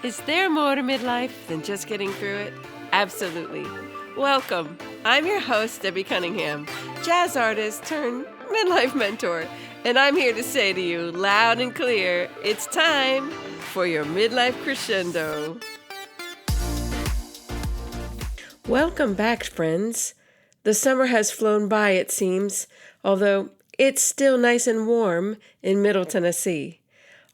Is there more to midlife than just getting through it? Absolutely. Welcome. I'm your host, Debbie Cunningham, jazz artist turned midlife mentor, and I'm here to say to you loud and clear, it's time for your midlife crescendo. Welcome back, friends. The summer has flown by, it seems, although it's still nice and warm in Middle Tennessee.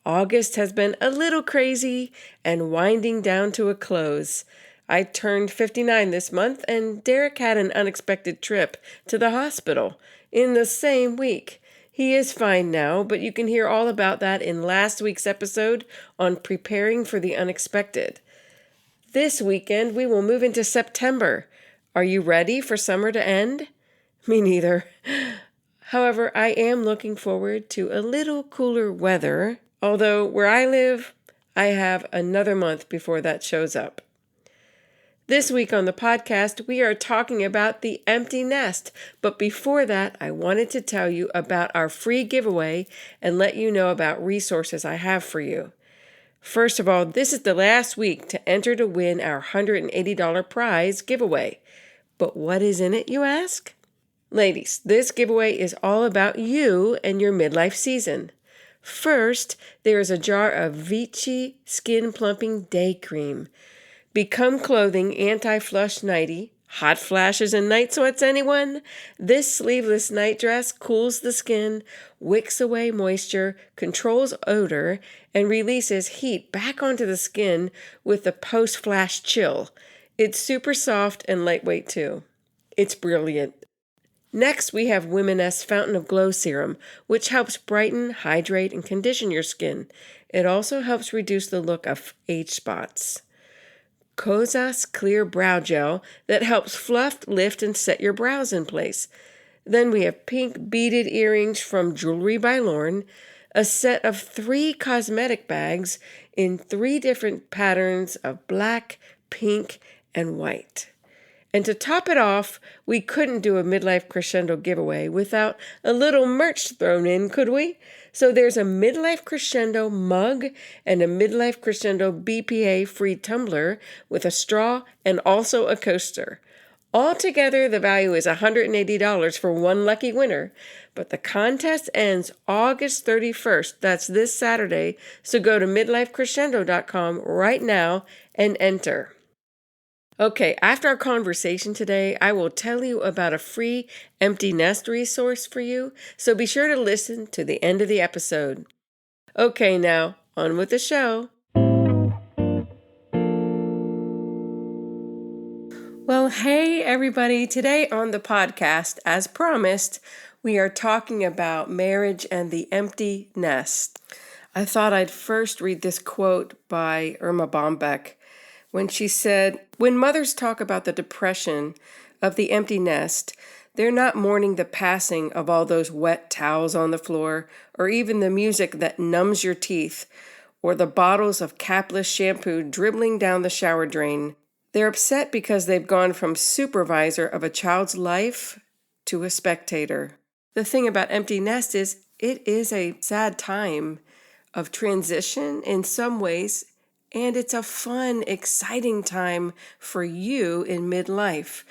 August has been a little crazy and winding down to a close. I turned 59 this month, and Derek had an unexpected trip to the hospital in the same week. He is fine now, but you can hear all about that in last week's episode on preparing for the unexpected. This weekend, we will move into September. Are you ready for summer to end? Me neither. However, I am looking forward to a little cooler weather, although where I live, I have another month before that shows up. This week on the podcast, we are talking about the empty nest. But before that, I wanted to tell you about our free giveaway and let you know about resources I have for you. First of all, this is the last week to enter to win our $180 prize giveaway. But what is in it, you ask? Ladies, this giveaway is all about you and your midlife season. First, there is a jar of Vichy Skin Plumping Day Cream. Become Clothing Anti-Flush Nightie. Hot flashes and night sweats, anyone? This sleeveless night dress cools the skin, wicks away moisture, controls odor, and releases heat back onto the skin with the post-flash chill. It's super soft and lightweight too. It's brilliant. Next, we have Women-S Fountain of Glow Serum, which helps brighten, hydrate, and condition your skin. It also helps reduce the look of age spots. Kozas Clear Brow Gel that helps fluff, lift, and set your brows in place. Then we have pink beaded earrings from Jewelry by Lauren, a set of 3 cosmetic bags in 3 different patterns of black, pink, and white. And to top it off, we couldn't do a midlife crescendo giveaway without a little merch thrown in, could we? So there's a midlife crescendo mug and a midlife crescendo BPA-free tumbler with a straw and also a coaster. Altogether, the value is $180 for one lucky winner. But the contest ends August 31st. That's this Saturday. So go to midlifecrescendo.com right now and enter. Okay, after our conversation today, I will tell you about a free empty nest resource for you, so be sure to listen to the end of the episode. Okay, now, on with the show. Well, hey everybody, today on the podcast, as promised, we are talking about marriage and the empty nest. I thought I'd first read this quote by Irma Bombeck, when she said, "When mothers talk about the depression of the empty nest, they're not mourning the passing of all those wet towels on the floor, or even the music that numbs your teeth, or the bottles of capless shampoo dribbling down the shower drain. They're upset because they've gone from supervisor of a child's life to a spectator." The thing about empty nest is it is a sad time of transition in some ways, and it's a fun, exciting time for you in midlife.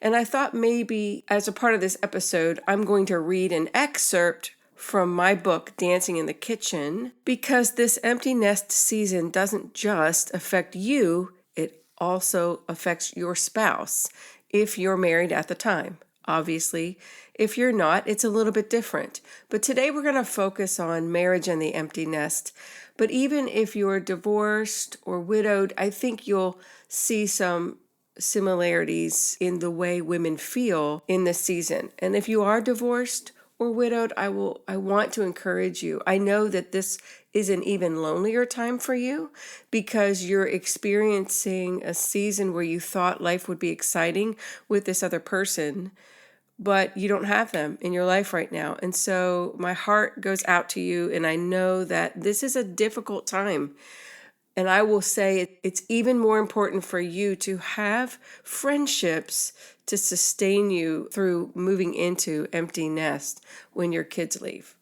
And I thought maybe as a part of this episode, I'm going to read an excerpt from my book, Dancing in the Kitchen, because this empty nest season doesn't just affect you, it also affects your spouse if you're married at the time. Obviously, if you're not, it's a little bit different. But today we're going to focus on marriage and the empty nest. But even if you're divorced or widowed, I think you'll see some similarities in the way women feel in this season. And if you are divorced or widowed, I want to encourage you. I know that this is an even lonelier time for you because you're experiencing a season where you thought life would be exciting with this other person, but you don't have them in your life right now. And so my heart goes out to you, and I know that this is a difficult time. And I will say it's even more important for you to have friendships to sustain you through moving into empty nest when your kids leave.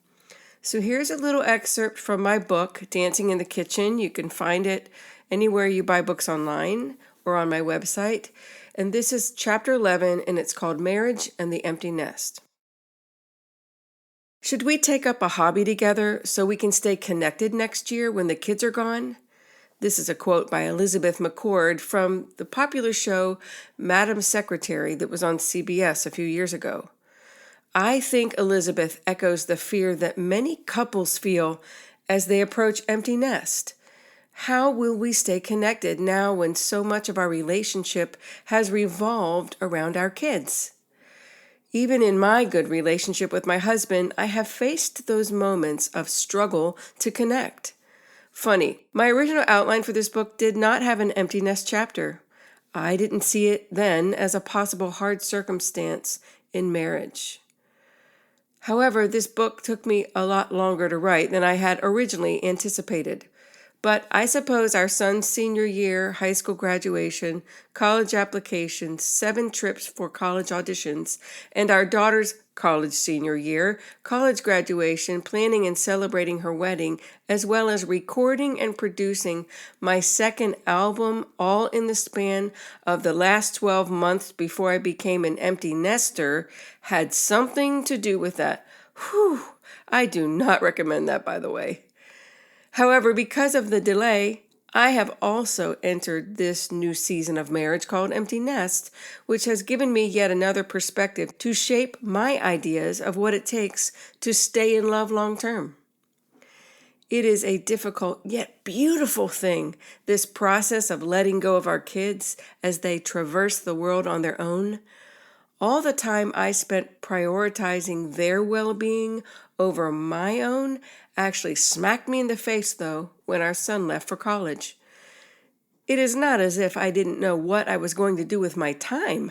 So here's a little excerpt from my book, Dancing in the Kitchen. You can find it anywhere you buy books online or on my website. And this is chapter 11, and it's called Marriage and the Empty Nest. Should we take up a hobby together so we can stay connected next year when the kids are gone? This is a quote by Elizabeth McCord from the popular show Madam Secretary that was on CBS a few years ago. I think Elizabeth echoes the fear that many couples feel as they approach empty nest. How will we stay connected now when so much of our relationship has revolved around our kids? Even in my good relationship with my husband, I have faced those moments of struggle to connect. Funny, my original outline for this book did not have an empty nest chapter. I didn't see it then as a possible hard circumstance in marriage. However, this book took me a lot longer to write than I had originally anticipated. But I suppose our son's senior year, high school graduation, college applications, 7 trips for college auditions, and our daughter's college senior year, college graduation, planning and celebrating her wedding, as well as recording and producing my second album, all in the span of the last 12 months before I became an empty nester, had something to do with that. Whew! I do not recommend that, by the way. However, because of the delay, I have also entered this new season of marriage called Empty Nest, which has given me yet another perspective to shape my ideas of what it takes to stay in love long term. It is a difficult yet beautiful thing, this process of letting go of our kids as they traverse the world on their own. All the time I spent prioritizing their well-being over my own actually smacked me in the face, though, when our son left for college. It is not as if I didn't know what I was going to do with my time.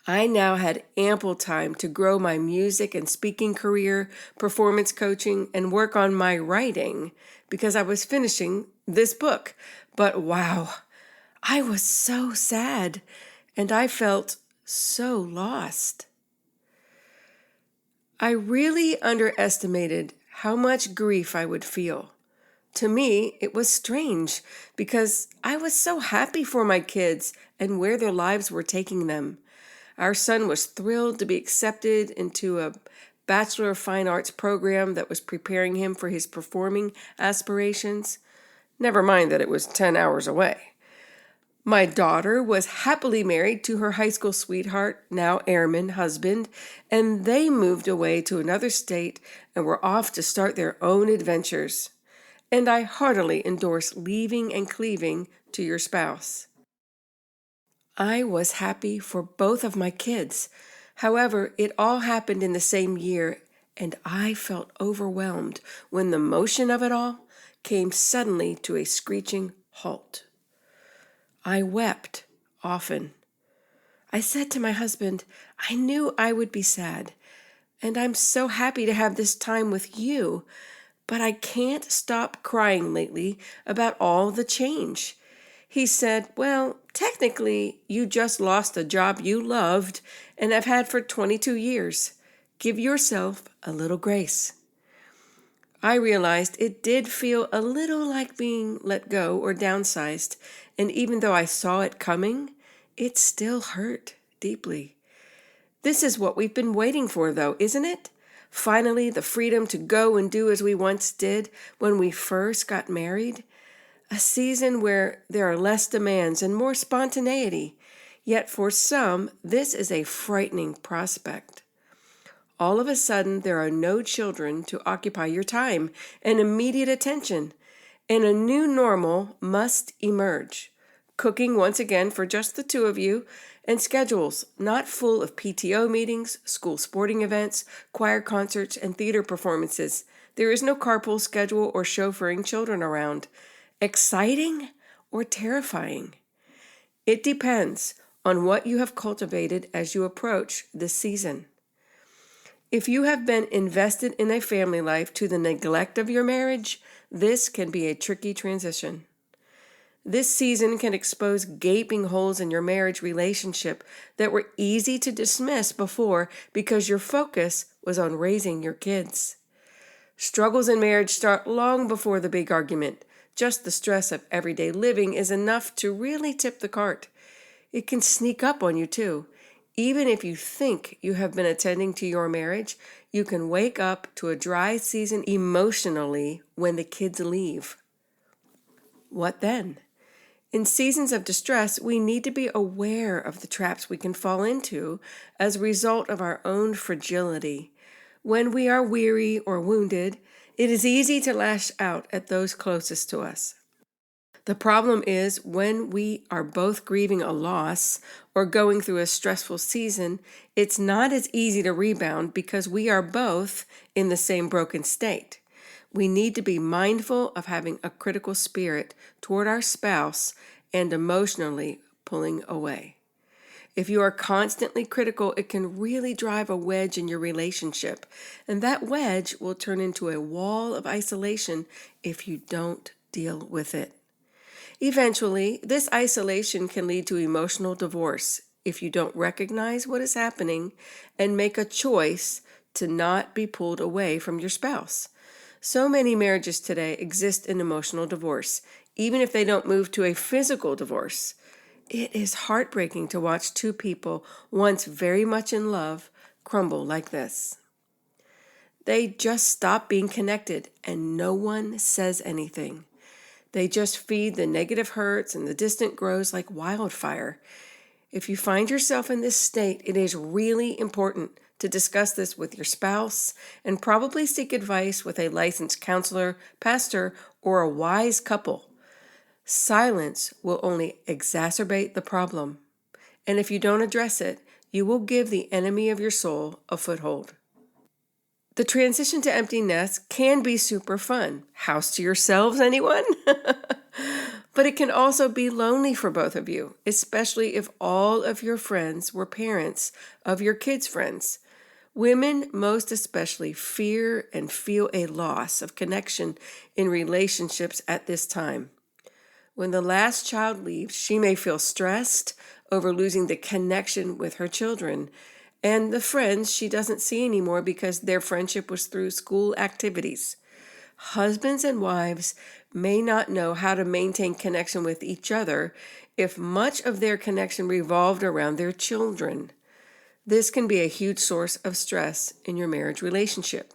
I now had ample time to grow my music and speaking career, performance coaching, and work on my writing because I was finishing this book. But wow, I was so sad, and I felt so lost. I really underestimated how much grief I would feel. To me, it was strange because I was so happy for my kids and where their lives were taking them. Our son was thrilled to be accepted into a Bachelor of Fine Arts program that was preparing him for his performing aspirations. Never mind that it was 10 hours away. My daughter was happily married to her high school sweetheart, now airman, husband, and they moved away to another state and were off to start their own adventures. And I heartily endorse leaving and cleaving to your spouse. I was happy for both of my kids. However, it all happened in the same year, and I felt overwhelmed when the motion of it all came suddenly to a screeching halt. I wept often. I said to my husband, I knew I would be sad, and I'm so happy to have this time with you, but I can't stop crying lately about all the change. He said, well, technically, you just lost a job you loved and have had for 22 years. Give yourself a little grace. I realized it did feel a little like being let go or downsized, and even though I saw it coming, it still hurt deeply. This is what we've been waiting for, though, isn't it? Finally, the freedom to go and do as we once did when we first got married. A season where there are less demands and more spontaneity. Yet for some, this is a frightening prospect. All of a sudden, there are no children to occupy your time and immediate attention, and a new normal must emerge. Cooking once again for just the two of you, and schedules not full of PTO meetings, school sporting events, choir concerts, and theater performances. There is no carpool schedule or chauffeuring children around. Exciting or terrifying? It depends on what you have cultivated as you approach this season. If you have been invested in a family life to the neglect of your marriage, this can be a tricky transition. This season can expose gaping holes in your marriage relationship that were easy to dismiss before because your focus was on raising your kids. Struggles in marriage start long before the big argument. Just the stress of everyday living is enough to really tip the cart. It can sneak up on you too. Even if you think you have been attending to your marriage, you can wake up to a dry season emotionally when the kids leave. What then? In seasons of distress, we need to be aware of the traps we can fall into as a result of our own fragility. When we are weary or wounded, it is easy to lash out at those closest to us. The problem is when we are both grieving a loss or going through a stressful season, it's not as easy to rebound because we are both in the same broken state. We need to be mindful of having a critical spirit toward our spouse and emotionally pulling away. If you are constantly critical, it can really drive a wedge in your relationship, and that wedge will turn into a wall of isolation if you don't deal with it. Eventually, this isolation can lead to emotional divorce if you don't recognize what is happening and make a choice to not be pulled away from your spouse. So many marriages today exist in emotional divorce, even if they don't move to a physical divorce. It is heartbreaking to watch two people once very much in love crumble like this. They just stop being connected and no one says anything. They just feed the negative hurts and the distant grows like wildfire. If you find yourself in this state, it is really important to discuss this with your spouse and probably seek advice with a licensed counselor, pastor, or a wise couple. Silence will only exacerbate the problem. And if you don't address it, you will give the enemy of your soul a foothold. The transition to empty nest can be super fun. House to yourselves, anyone? But it can also be lonely for both of you, especially if all of your friends were parents of your kids' friends. Women, most especially, fear and feel a loss of connection in relationships at this time. When the last child leaves, she may feel stressed over losing the connection with her children and the friends she doesn't see anymore because their friendship was through school activities. Husbands and wives may not know how to maintain connection with each other if much of their connection revolved around their children. This can be a huge source of stress in your marriage relationship.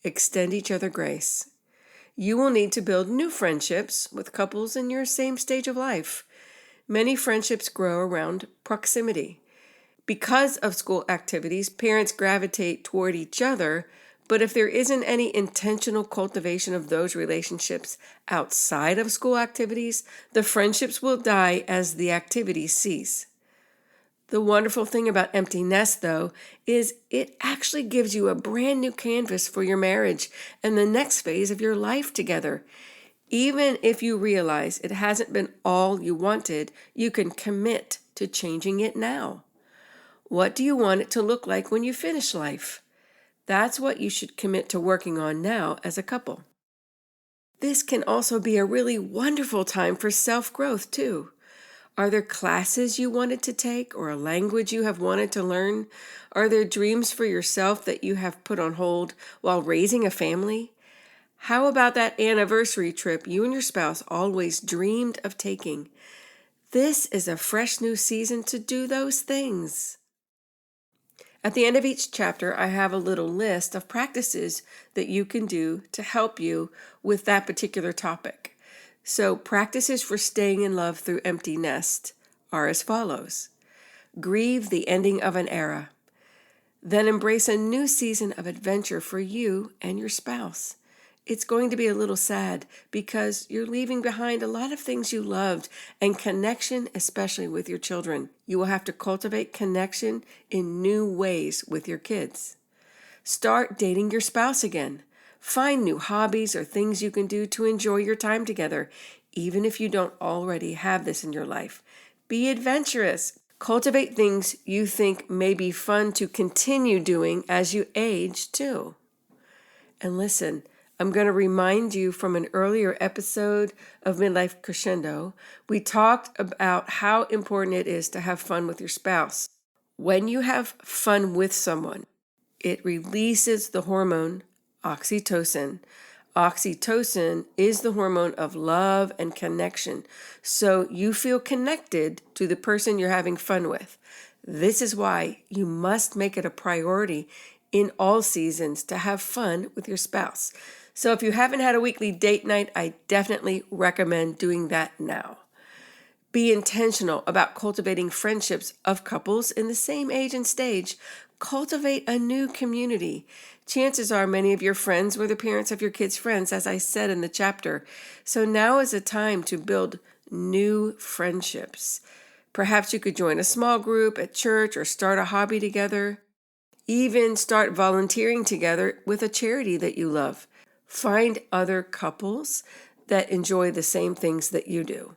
Extend each other grace. You will need to build new friendships with couples in your same stage of life. Many friendships grow around proximity. Because of school activities, parents gravitate toward each other, but if there isn't any intentional cultivation of those relationships outside of school activities, the friendships will die as the activities cease. The wonderful thing about empty nest, though, is it actually gives you a brand new canvas for your marriage and the next phase of your life together. Even if you realize it hasn't been all you wanted, you can commit to changing it now. What do you want it to look like when you finish life? That's what you should commit to working on now as a couple. This can also be a really wonderful time for self-growth, too. Are there classes you wanted to take or a language you have wanted to learn? Are there dreams for yourself that you have put on hold while raising a family? How about that anniversary trip you and your spouse always dreamed of taking? This is a fresh new season to do those things. At the end of each chapter, I have a little list of practices that you can do to help you with that particular topic. So practices for staying in love through empty nest are as follows. Grieve the ending of an era. Then embrace a new season of adventure for you and your spouse. It's going to be a little sad because you're leaving behind a lot of things you loved and connection, especially with your children. You will have to cultivate connection in new ways with your kids. Start dating your spouse again. Find new hobbies or things you can do to enjoy your time together, even if you don't already have this in your life. Be adventurous. Cultivate things you think may be fun to continue doing as you age, too. And listen, I'm going to remind you from an earlier episode of Midlife Crescendo, we talked about how important it is to have fun with your spouse. When you have fun with someone, it releases the hormone oxytocin, Oxytocin is the hormone of love and connection, so you feel connected to the person you're having fun with. This is why you must make it a priority in all seasons to have fun with your spouse. So if you haven't had a weekly date night, I definitely recommend doing that now. Be intentional about cultivating friendships of couples in the same age and stage. Cultivate a new community. Chances are many of your friends were the parents of your kids' friends, as I said in the chapter. So now is a time to build new friendships. Perhaps you could join a small group at church or start a hobby together. Even start volunteering together with a charity that you love. Find other couples that enjoy the same things that you do.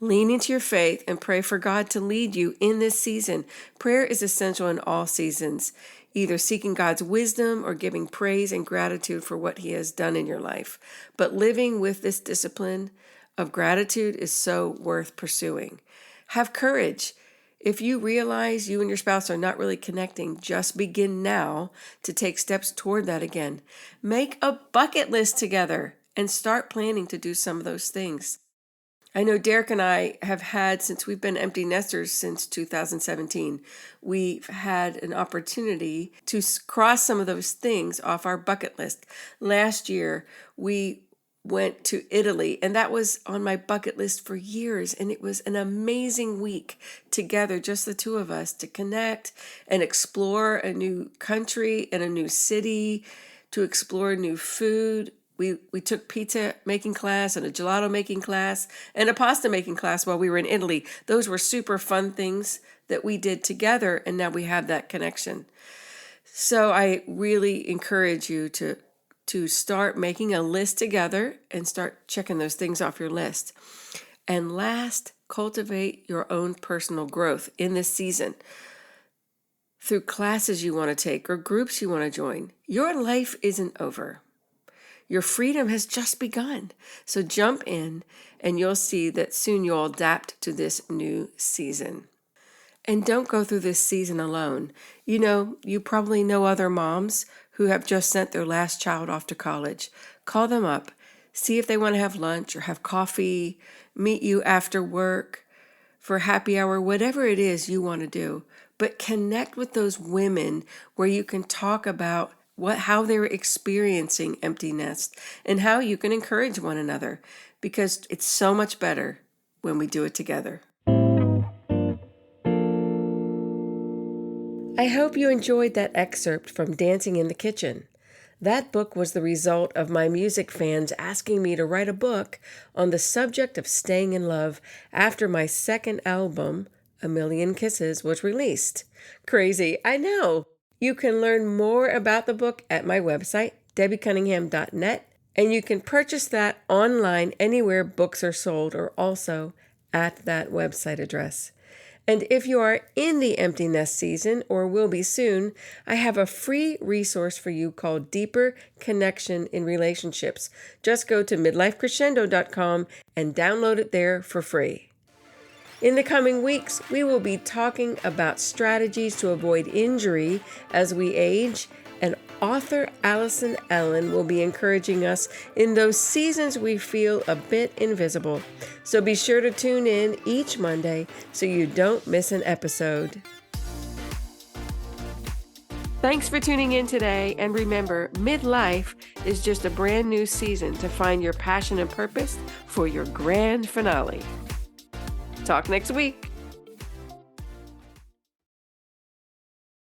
Lean into your faith and pray for God to lead you in this season. Prayer is essential in all seasons, either seeking God's wisdom or giving praise and gratitude for what He has done in your life. But living with this discipline of gratitude is so worth pursuing. Have courage. If you realize you and your spouse are not really connecting, just begin now to take steps toward that again. Make a bucket list together and start planning to do some of those things. I know Derek and I have had, since we've been empty nesters since 2017, we've had an opportunity to cross some of those things off our bucket list. Last year, we went to Italy, and that was on my bucket list for years, and it was an amazing week together, just the two of us, to connect and explore a new country and a new city, to explore new food. We took pizza making class and a gelato making class and a pasta making class while we were in Italy. Those were super fun things that we did together, and now we have that connection. So I really encourage you to start making a list together and start checking those things off your list. And last, cultivate your own personal growth in this season through classes you want to take or groups you want to join. Your life isn't over. Your freedom has just begun. So jump in and you'll see that soon you'll adapt to this new season. And don't go through this season alone. You probably know other moms who have just sent their last child off to college. Call them up. See if they want to have lunch or have coffee, meet you after work for happy hour, whatever it is you want to do. But connect with those women where you can talk about how they're experiencing empty nest and how you can encourage one another, because it's so much better when we do it together. I hope you enjoyed that excerpt from Dancing in the Kitchen. That book was the result of my music fans asking me to write a book on the subject of staying in love after my second album, A Million Kisses, was released. Crazy, I know. You can learn more about the book at my website, debbiecunningham.net, and you can purchase that online anywhere books are sold or also at that website address. And if you are in the empty nest season or will be soon, I have a free resource for you called Deeper Connection in Relationships. Just go to midlifecrescendo.com and download it there for free. In the coming weeks, we will be talking about strategies to avoid injury as we age, and author Allison Allen will be encouraging us in those seasons we feel a bit invisible. So be sure to tune in each Monday so you don't miss an episode. Thanks for tuning in today, and remember, midlife is just a brand new season to find your passion and purpose for your grand finale. Talk next week.